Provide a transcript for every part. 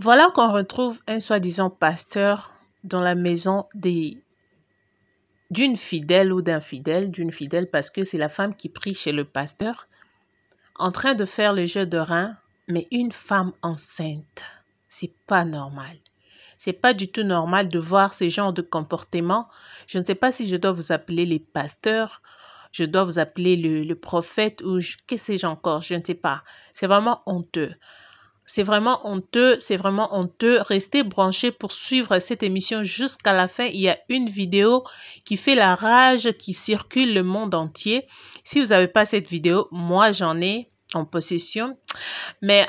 Voilà qu'on retrouve un soi-disant pasteur dans la maison d'une fidèle ou d'un fidèle, d'une fidèle parce que c'est la femme qui prie chez le pasteur, en train de faire le jeu de rein, mais une femme enceinte. C'est pas normal. C'est pas du tout normal de voir ce genre de comportement. Je ne sais pas si je dois vous appeler les pasteurs, je dois vous appeler le prophète ou que sais-je encore, je ne sais pas. C'est vraiment honteux. C'est vraiment honteux, c'est vraiment honteux. Restez branchés pour suivre cette émission jusqu'à la fin. Il y a une vidéo qui fait la rage, qui circule le monde entier. Si vous n'avez pas cette vidéo, moi j'en ai en possession. Mais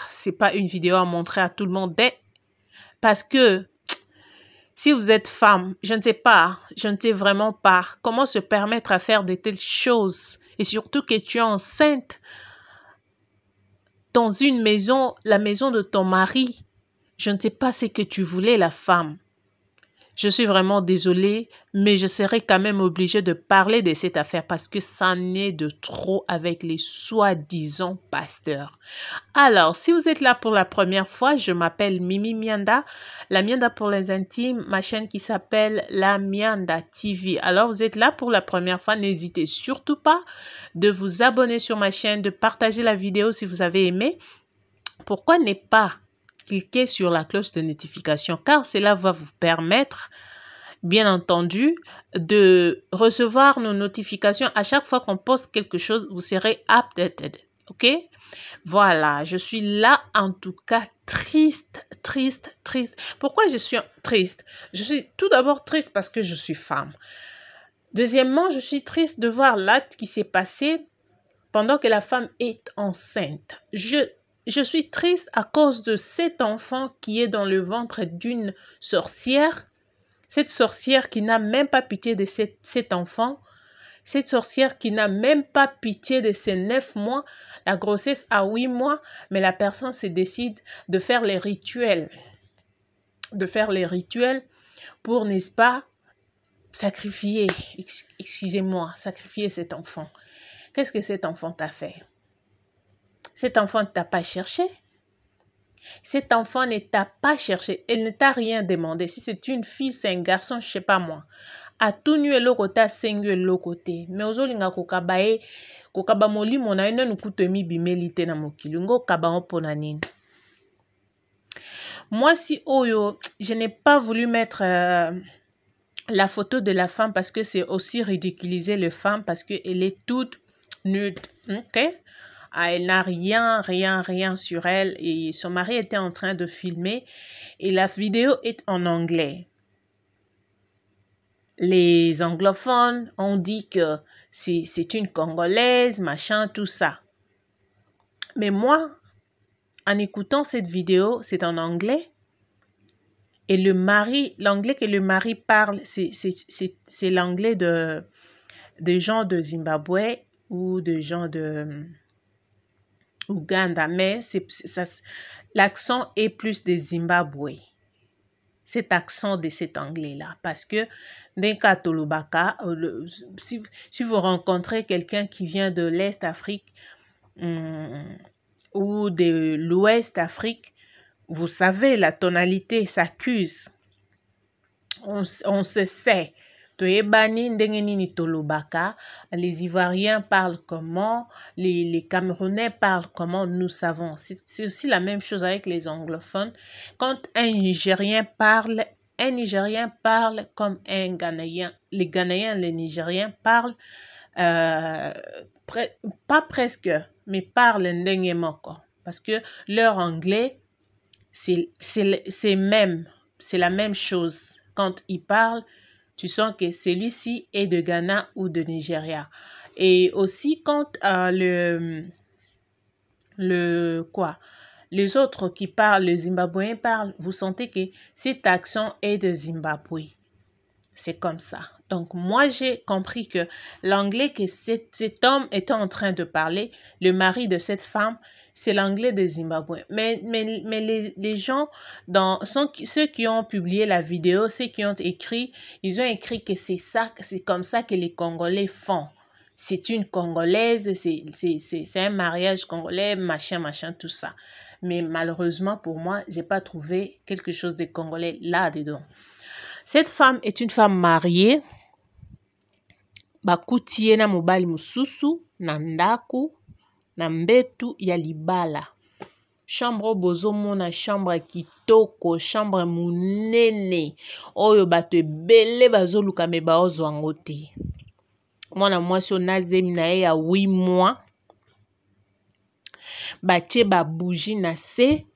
c'est pas une vidéo à montrer à tout le monde. Parce que si vous êtes femme, je ne sais vraiment pas comment se permettre à faire de telles choses. Et surtout que tu es enceinte dans une maison, la maison de ton mari. Je ne sais pas ce que tu voulais, la femme. Je suis vraiment désolée, mais je serai quand même obligée de parler de cette affaire parce que ça n'est de trop avec les soi-disant pasteurs. Alors, si vous êtes là pour la première fois, je m'appelle Mimi Mianda, la Mianda pour les intimes, ma chaîne qui s'appelle la Mianda TV. Alors, vous êtes là pour la première fois, n'hésitez surtout pas de vous abonner sur ma chaîne, de partager la vidéo si vous avez aimé. Pourquoi ne pas cliquer sur la cloche de notification? Car cela va vous permettre, bien entendu, de recevoir nos notifications. À chaque fois qu'on poste quelque chose, vous serez updated. OK? Voilà, je suis là en tout cas triste. Pourquoi je suis triste? Je suis tout d'abord triste parce que je suis femme. Deuxièmement, je suis triste de voir l'acte qui s'est passé pendant que la femme est enceinte. Je suis triste à cause de cet enfant qui est dans le ventre d'une sorcière. Cette sorcière qui n'a même pas pitié de cet enfant. Cette sorcière qui n'a même pas pitié de ses 9 mois. La grossesse à 8 mois. Mais la personne se décide de faire les rituels. Pour, n'est-ce pas, sacrifier, excusez-moi, sacrifier cet enfant. Qu'est-ce que cet enfant t'a fait? Cet enfant ne t'a pas cherché. Cet enfant ne t'a pas cherché. Elle ne t'a rien demandé. Si c'est une fille, c'est un garçon, je ne sais pas moi. A tout nu le côté, a sengu le côté. Mais aux olinga kokabae, kokabamoli mona ina nukutemi bimelite na mokilingo kabao ponanine. Moi, si oyo, je n'ai pas voulu mettre la photo de la femme parce que c'est aussi ridiculiser les femmes parce qu'elle est toute nude. Ok? Elle n'a rien sur elle et son mari était en train de filmer et la vidéo est en anglais. Les anglophones ont dit que c'est une Congolaise, machin, tout ça. Mais moi, en écoutant cette vidéo, c'est en anglais. Et l'anglais que le mari parle, c'est l'anglais de gens de Zimbabwe ou de gens de Ouganda, mais l'accent est plus de Zimbabwe. Cet accent de cet anglais-là. Parce que dans cas Tolobaka, si vous rencontrez quelqu'un qui vient de l'Est Afrique ou de l'Ouest Afrique, vous savez, la tonalité s'accuse. On se sait. Les Ivoiriens parlent comment, les Camerounais parlent comment, nous savons. C'est aussi la même chose avec les anglophones. Quand un Nigérien parle comme un Ghanéen. Les Ghanéens, les Nigériens parlent, pas presque, mais parlent ndengement. Parce que leur anglais, c'est la même chose. Quand ils parlent, tu sens que celui-ci est de Ghana ou de Nigeria. Et aussi quand les autres qui parlent, les Zimbabwéens parlent, vous sentez que cet accent est de Zimbabwe. C'est comme ça. Donc, moi, j'ai compris que l'anglais que cet homme était en train de parler, le mari de cette femme, c'est l'anglais de Zimbabwe. Mais les gens, ceux qui ont publié la vidéo, ceux qui ont écrit, ils ont écrit que c'est comme ça que les Congolais font. C'est une Congolaise, c'est un mariage congolais, machin, tout ça. Mais malheureusement pour moi, j'ai pas trouvé quelque chose de congolais là-dedans. Cette femme est une femme mariée. Bakuti ye na mobali mususu na ndaku na mbetu ya libala. Chambre bozomona chambre kitoko, chambre munene. Oyo bato ebele bazoluka me baozwa yango te. Mwana mwasi oyo nazemi na ye ya 8 mois. Batie ba bougie na se.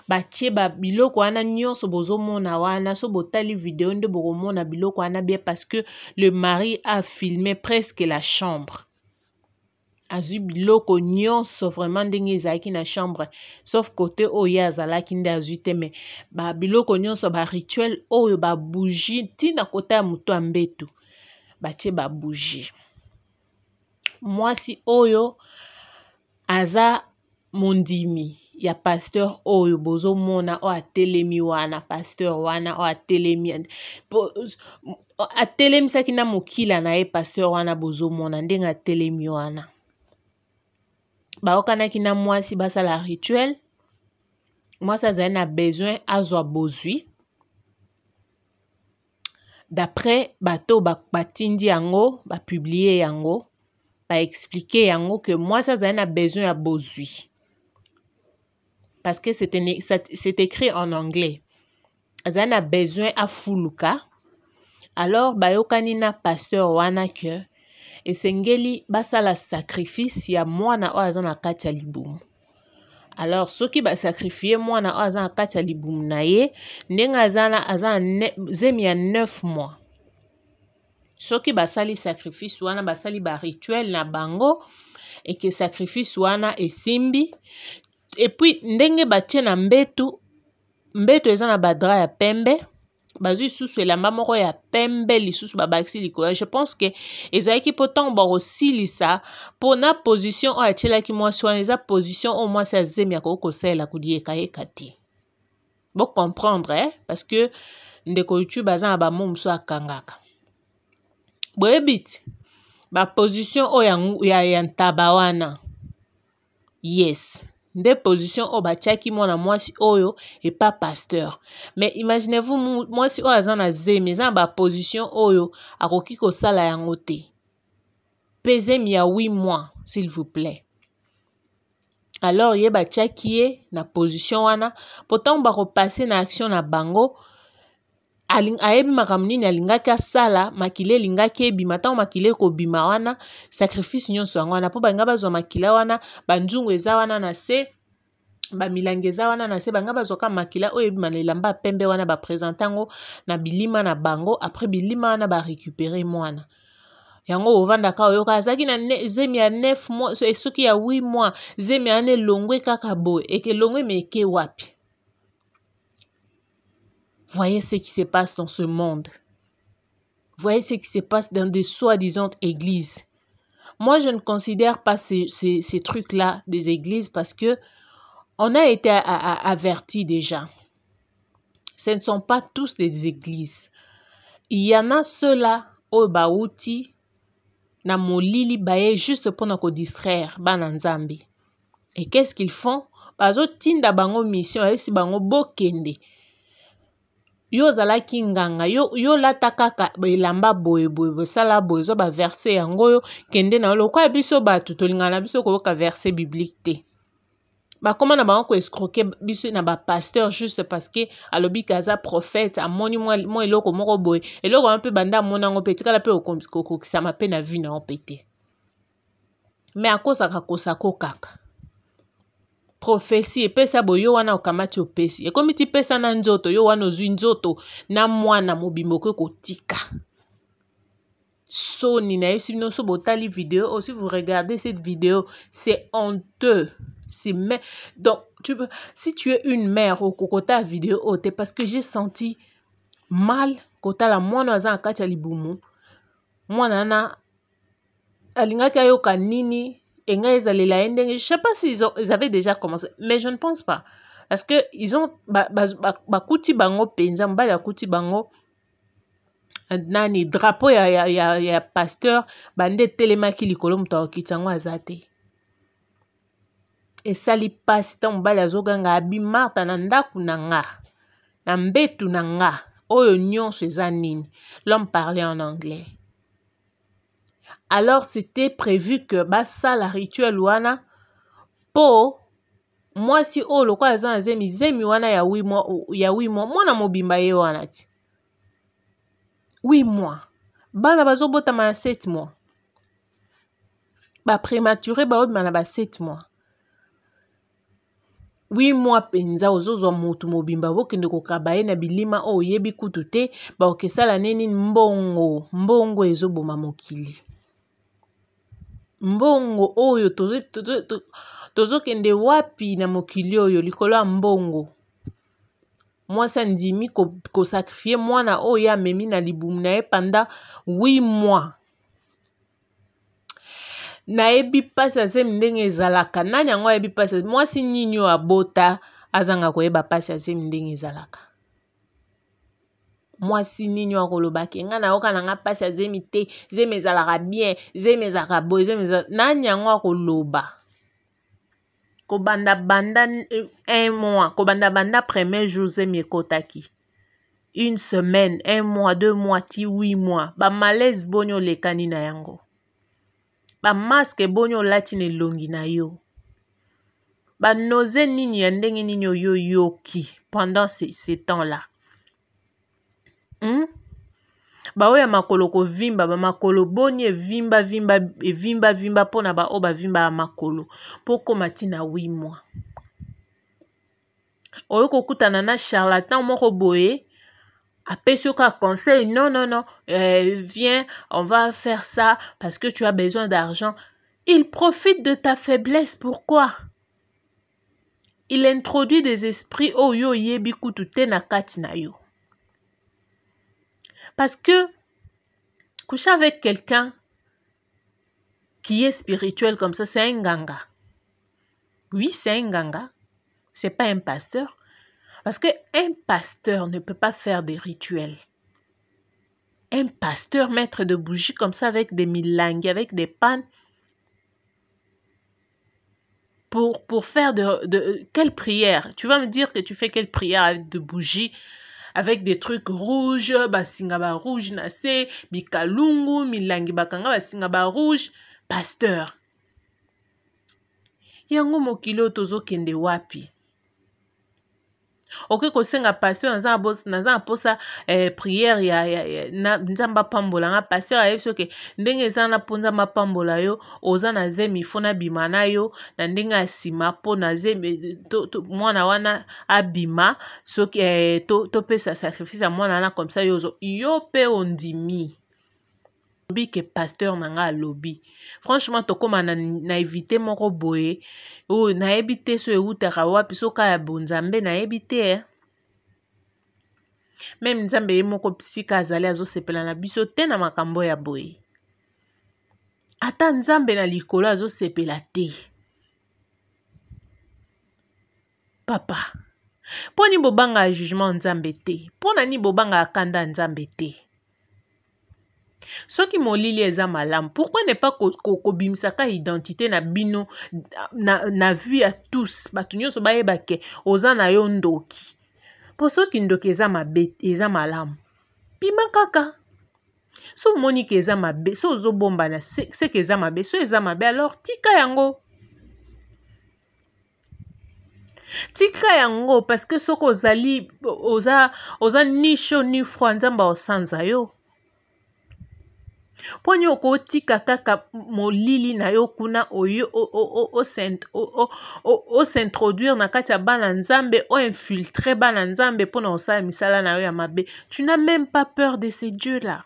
Batie ba biloko wana nyonso bozomona wana. So botali video nde bokomona biloko wana bien parce que le mari a filmé presque la chambre. Azui biloko nyonso vraiment ndenge ezalaki na chambre. Sauf côté oyo azalaki nde azui te mais ba biloko nyonso ba rituel oyo ba bougie tina côté ya muto ya mbetu. Batie ba bougie. Mwasi oyo aza mondimi ya pasteur oyo bozomona o atelemi wana pasteur wana o atelemi atelemi na mokila na ye pasteur wana bozomona ndenge atelemi wana. Baokanaki na mwasi basala rituel. Mwasi azali na besoin azwa bozwi. D'après bato batindi yango, publier yango, expliquer yango que mwasi azali na besoin ya bozwi. Parce que c'est écrit en anglais. Azali na besoin à fuluka. Alors bayokani na pasteur wana que esengeli basala sacrifice ya mwana o aza na kati ya libumu. Alors soki ba sacrifier mwana o aza na kati ya libumu na ye ndenga aza zemi ya 9 mois. Soki basali sacrifice wana basali ba rituel na bango et que sacrifice wana esimbi et puis ndenge batie na mbetu eza na badra ya pembe. Bazui susu elamba moko ya pembe lisusu babakisi likolo. Je pense que ezalaki pourtant bakosilisa pona position oyo atielaki mwasi wana eza position oyo mwasi azemi akokosalela kodieka te. Bo comprendre parce que ndeko YouTube aza na bamo musu akangaka. Boyebiti ba position oyo ya ntaba wana. Yes. Nde position o batiaki mwana mwasi oyo et pas pasteur. Mais imaginez-vous mwasi oyo aza na zemi eza ba position oyo akoki kosala yango te. Pezemi ya 8 mois s'il vous plaît. Alors ye batiaki ye na position wana pourtant bako passer na action na bango ayebi makambo nini alingaki asala makile elingaki ebima ntango makile ekobima wana sacrifice nyonso yango wana mpo balinga bazwa makila wana banzungu eza wana na se bamilangi eza wana na se banga bazwaka makila oyo ebima na elamba pembe wana baprésente yango na bilima na bango après bilima wana barécupérer mwana yango ovandaka oyoka azaki na zemi ya 9 mois soki ya 8 mois zemi ane longwe kaka boye eke longwe meke wapi. Voyez ce qui se passe dans ce monde. Voyez ce qui se passe dans des soi-disant églises. Moi, je ne considère pas ces trucs-là des églises parce que on a été avertis déjà. Ce ne sont pas tous des églises. Il y en a ceux-là au baouti na molili baye juste pour nous distraire bananzambi. Et qu'est-ce qu'ils font? Bazo tinda bango mission si bango bokende. Yo zalaki nganga yo lata kaka elamba boye sala boye zo ba verset yango yo kende na lo kwa biso batu tolingana biso ko ka verset biblique te. Ba comment na ba ko escroquer biso na ba pasteur juste parce que alobi kaza prophète amoni mo eloko moko boye eloko un peu banda mona ngo petit kala pe ko kisama pe na vie na on pété. Mais akosa kaka prophétie epesa boyo wana okamati opesi ekomiti pesa na nzoto yo wana ozwi nzoto na mwana mobimbo kotika soni na yesi bino so botali vidéo aussi vous regardez cette vidéo c'est honteux donc si tu es une mère au kokota vidéo ote parce que j'ai senti mal kotala mwana aza akati ya libumu mwana na alingaki ayoka nini. Je ne sais pas s'ils avaient déjà commencé, mais je ne pense pas. Parce que ils ont bakuti bango penza mbala kuti bango nani drapeau ya pasteur bande telemaki likolo muto akitango azate. esali pasi ta mobali azoganga abi Martha na ndaku na nga na mbetu na nga oyo nyonso eza nini. L'homme parlait en anglais. Alors c'était prévu que basala rituel wana po mwasi oyo lokola aza na zemi wana ya 8 mois mwana mobimba ye wana ti 8 mois bana bazobotama na 7 mois baprématuré baobima na ba 7 mois 8 mois penza ozozwa motu mobimba bokende kokaba ye na bilima oyo oyebi kutu te baokesala nini mbongo ezoboma mokili. Mbongo oyo tozokende wapi na mokili oyo likolo ya mbongo. Mwasi andimi kosakrifie mwana oyo amemi na libumu na ye panda 8 mois. Nayebi pasi azemi ndenge ezalaka. Nani yango ayebi pasi? Mwasi nini oyo abota azanga koyeba pasi azemi ndenge ezalaka? Mwasi nini oyo akolobaki nga nayoka na nga pasi azemi te, zemi ezalaka bien, zemi ezalaka boye, zemi ezalaka. Nani yango akoloba? Kobanda banda 1 mois, kobanda banda premier jour zemi ekotaki. 1 semaine, 1 mois, 2 mois, ti 8 mois. Ba malaise boni olekani na yango. Ba masque boni olati na elongi na yo. Ba nausée nini ya ndenge nini oyo yoki pendant ces temps-là. Baoya makolo kovimba, ba makolo boni evimba pona ba o bavimba ya makolo. Poko matina 8 mois. Oyo kokutana na charlatan moko boye. Apesi oka conseil, non, viens, on va faire ça parce que tu as besoin d'argent. Il profite de ta faiblesse. Pourquoi? Il introduit des esprits oyo yebi kutu te na kati na yo. Parce que coucher avec quelqu'un qui est spirituel comme ça, c'est un ganga. Oui, c'est un ganga. C'est pas un pasteur. Parce qu'un pasteur ne peut pas faire des rituels. Un pasteur, maître de bougies comme ça, avec des milangues, avec des pannes, pour faire quelle prière? Tu vas me dire que tu fais quelle prière avec de bougies, avec des trucs rouges, basingaba rouge, nase, bikalungu, milangi bakanga, basingaba rouge, pasteur. Yango mokilo tozo kende wapi? Ok, kosenga pasteur naza posa prière ya nzamba pambola nga pasteur ayebso ke ndenge eza na ponza mapambola yo oza na zemi fona bima na yo na ndenge asima po na zemi mwana wana abima soki to pesa sacrifice ya mwana na comme ça yo pe ondimi lobi ke pasteur nanga alobi. Franchement tokoma na éviter moko boye o na ebite so eutaka wapi soka ya bonzambe na ebite même nzambe ye moko psika azali azosepela na biso te na makambo ya boye. Ata nzambe na likolo azosepela te. Papa, poni bobanga jugement nzambe te, pona ni bobanga akanda nzambe te. Soki molili eza malamu, pourquoi ne pas kobimisaka identité na bino na vue à tous batu nyonso bayeba ke oza na yo ndoki. Po soki ndoki eza mabe eza malamu, pima kaka. So moni ke eza mabe, so ozobomba na se ke eza mabe, so eza mabe alors tika yango. Tika yango parce que soko ozali oza ni chaud ni froid nzamba osanza yo. Poni oko tika kaka molili na yo kuna oyo o s'introduire na kati ya bana nzambe o infiltrer bana nzambe pona osala misala na yo ya mabe. Tu n'as même pas peur de ces dieux-là.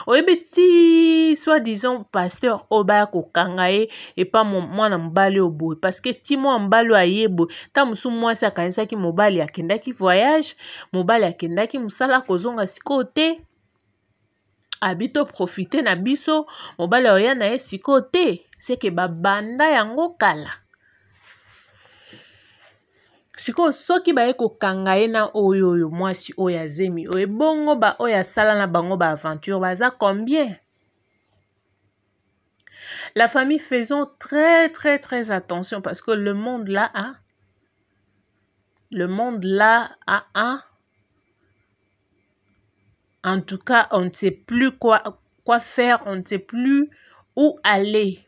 Oyebiti soi-disant pasteur obaya kokanga ye et pas mwana mobali oboye parce que ti mwa mbalo ayebo ta musu mwasi akanisaki mobali akendaki voyage mobali akendaki musala kozonga siko te abito profiter na biso mobali oya na ye siko te c'est que babanda yango kala. Siko soki baye kokanga ye na oyo mwasi oyo azemi oyo bongo ba oyo asala na bango ba aventure baza combien? La famille, faisons très, très, très attention parce que le monde là a, en tout cas, on ne sait plus quoi faire, on ne sait plus où aller.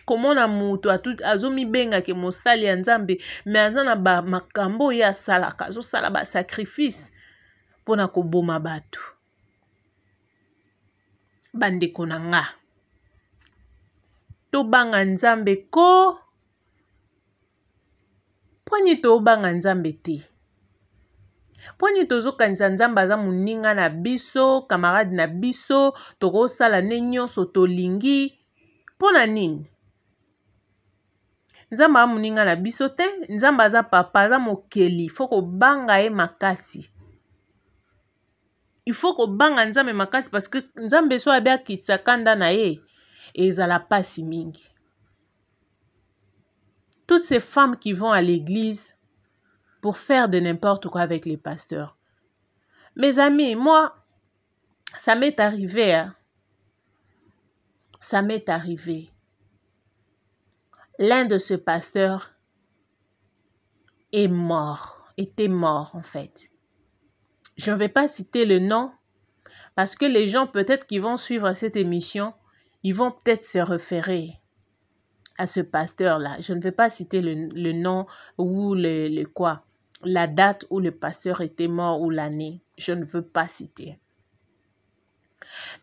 Comment na mutu azomi benga ke mosali ya Nzambe, mais azana ba makambo ya salaka, azo sala ba sacrifice pona ko boma batu. Bandeko na nga. To banga Nzambe ko poni to banga Nzambe te. Poni tozo kanisa Nzambe aza muninga na biso, camarade na biso, toko sala ne nyonso tolingi pona nini? Nzambe aza muninga na biso te, Nzambe aza papa, aza mokeli, foko banga ye makasi. Il faut ko banga Nzambe makasi parce que Nzambe so abia kitsa kanda na ye, ezala pasi mingi. Toutes ces femmes qui vont à l'église pour faire de n'importe quoi avec les pasteurs. Mes amis, moi, ça m'est arrivé. Hein? Ça m'est arrivé. L'un de ces pasteurs était mort en fait. Je ne vais pas citer le nom parce que les gens peut-être qui vont suivre cette émission, ils vont peut-être se référer à ce pasteur-là. Je ne vais pas citer le nom ou la date où le pasteur était mort ou l'année. Je ne veux pas citer.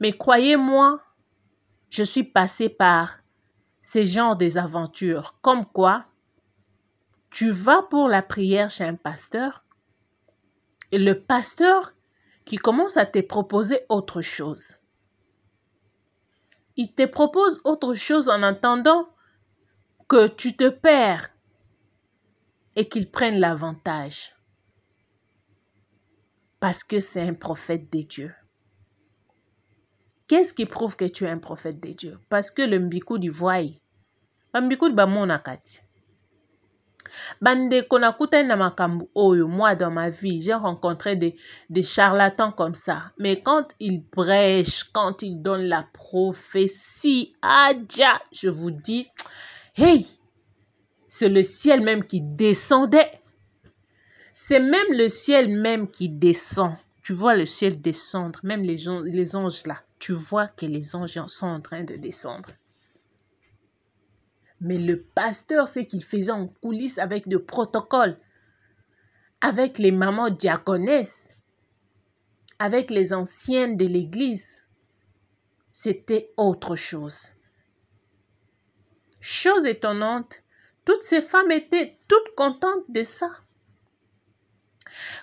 Mais croyez-moi, je suis passée par ces genres d'aventures. Comme quoi, tu vas pour la prière chez un pasteur et le pasteur qui commence à te proposer autre chose. Il te propose autre chose en attendant que tu te perds et qu'il prenne l'avantage. Parce que c'est un prophète de Dieu. Qu'est-ce qui prouve que tu es un prophète de Dieu? Parce que le mbiku du voile, le mbiku du bamonakati. Bande konakuta na makambu oyo, moi dans ma vie, j'ai rencontré des charlatans comme ça. Mais quand ils prêchent, quand ils donnent la prophétie, adja, je vous dis, hey, c'est le ciel même qui descendait. C'est même le ciel même qui descend. Tu vois le ciel descendre, même les anges là. Tu vois que les anges sont en train de descendre. Mais le pasteur, c'est qu'il faisait en coulisses avec des protocoles, avec les mamans diaconesses, avec les anciennes de l'église. C'était autre chose. Chose étonnante, toutes ces femmes étaient toutes contentes de ça.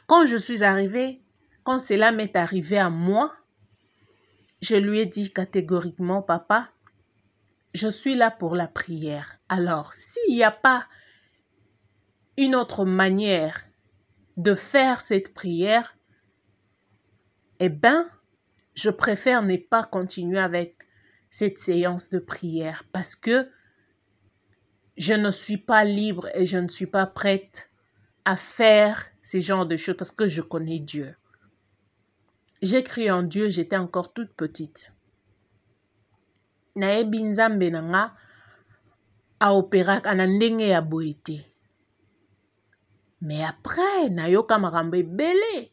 Quand je suis arrivée, quand cela m'est arrivé à moi, je lui ai dit catégoriquement, papa, je suis là pour la prière. Alors, s'il n'y a pas une autre manière de faire cette prière, eh bien, je préfère ne pas continuer avec cette séance de prière parce que je ne suis pas libre et je ne suis pas prête à faire ce genre de choses parce que je connais Dieu. J'ai cru en Dieu, j'étais encore toute petite. Naebi Nzambe nanga a opéra kana ndenge ya boete. Mais après, nayoka makambo ebele.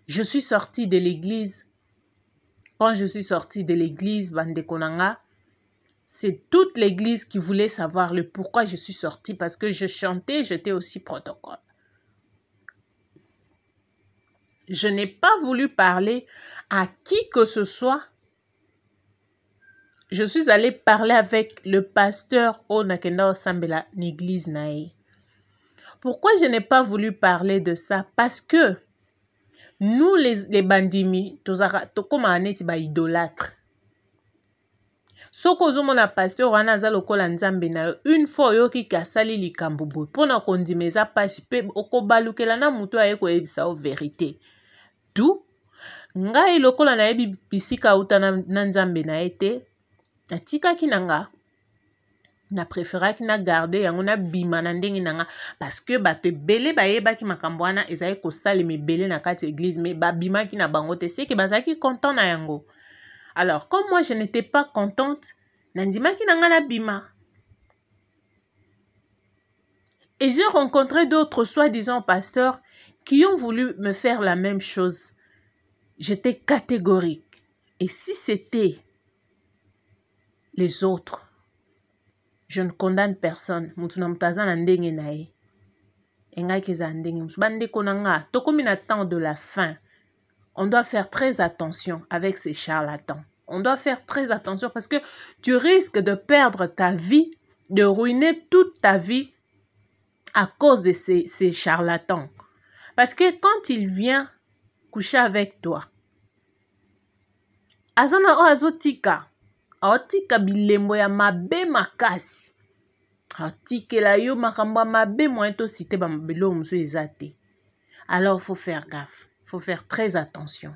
Je suis sortie de l'église. Quand je suis sortie de l'église, bandeko nanga, c'est toute l'église qui voulait savoir le pourquoi je suis sortie parce que je chantais, j'étais aussi protocole. Je n'ai pas voulu parler à qui que ce soit. Je suis allée parler avec le pasteur au Nakenda Osambela l'église nae. Pourquoi je n'ai pas voulu parler de ça? Parce que nous les bandimi, tokoma aneti ba idolâtre. Soko zomona pasteur wana za lokola Nzambe na une fois yoki kasali likambo boy pona kondimeza pasi pe okobalukela na mutu ayeko yebisa o vérité. Tout ngai lokola na yebi bisika uta na Nzambe na ete atika kinanga na préféraki na garder yango na bima na ndenge nanga parce que bato belé bayeba ki makambo wana ezali ko sala me belé na kati église mais ba bima ki na bango te c'est que bazaki content na yango. Alors, comme moi, je n'étais pas contente, nandimaki nangana bima. Et j'ai rencontré d'autres soi-disant pasteurs qui ont voulu me faire la même chose. J'étais catégorique. Et si c'était les autres, je ne condamne personne. Mutuna mutaza na ndenge na ye. Enga keza ndenge. Bande konanga. Tokomi na temps de la fin. On doit faire très attention avec ces charlatans. On doit faire très attention parce que tu risques de perdre ta vie, de ruiner toute ta vie à cause de ces charlatans. Parce que quand il vient coucher avec toi, azana o azotika, aotika bilembo ya mabe makasi. Aotikela yo makamba mabe moyen to cité ba mabelo muso ezate. Alors faut faire gaffe, faut faire très attention.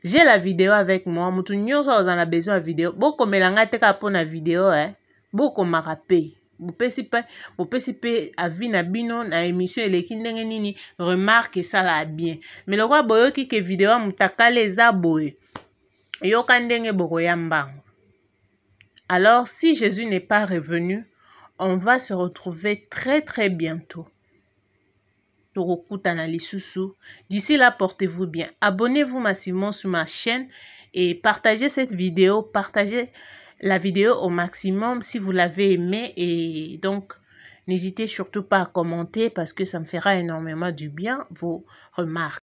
J'ai la vidéo avec moi, mutu nyonso ozana besoin de vidéo. Boko melanga teka po na vidéo boko marape. Bopesi pe avi na bino na émission eleki ndenge nini remarque ça la bien. Mais le roi boyoki ke vidéo mutakale eza boye. Yoka ndenge boko yambango. Alors si Jésus n'est pas revenu, on va se retrouver très très bientôt. D'ici là, portez-vous bien. Abonnez-vous massivement sur ma chaîne et partagez cette vidéo. Partagez la vidéo au maximum si vous l'avez aimé. Et donc, n'hésitez surtout pas à commenter parce que ça me fera énormément du bien vos remarques.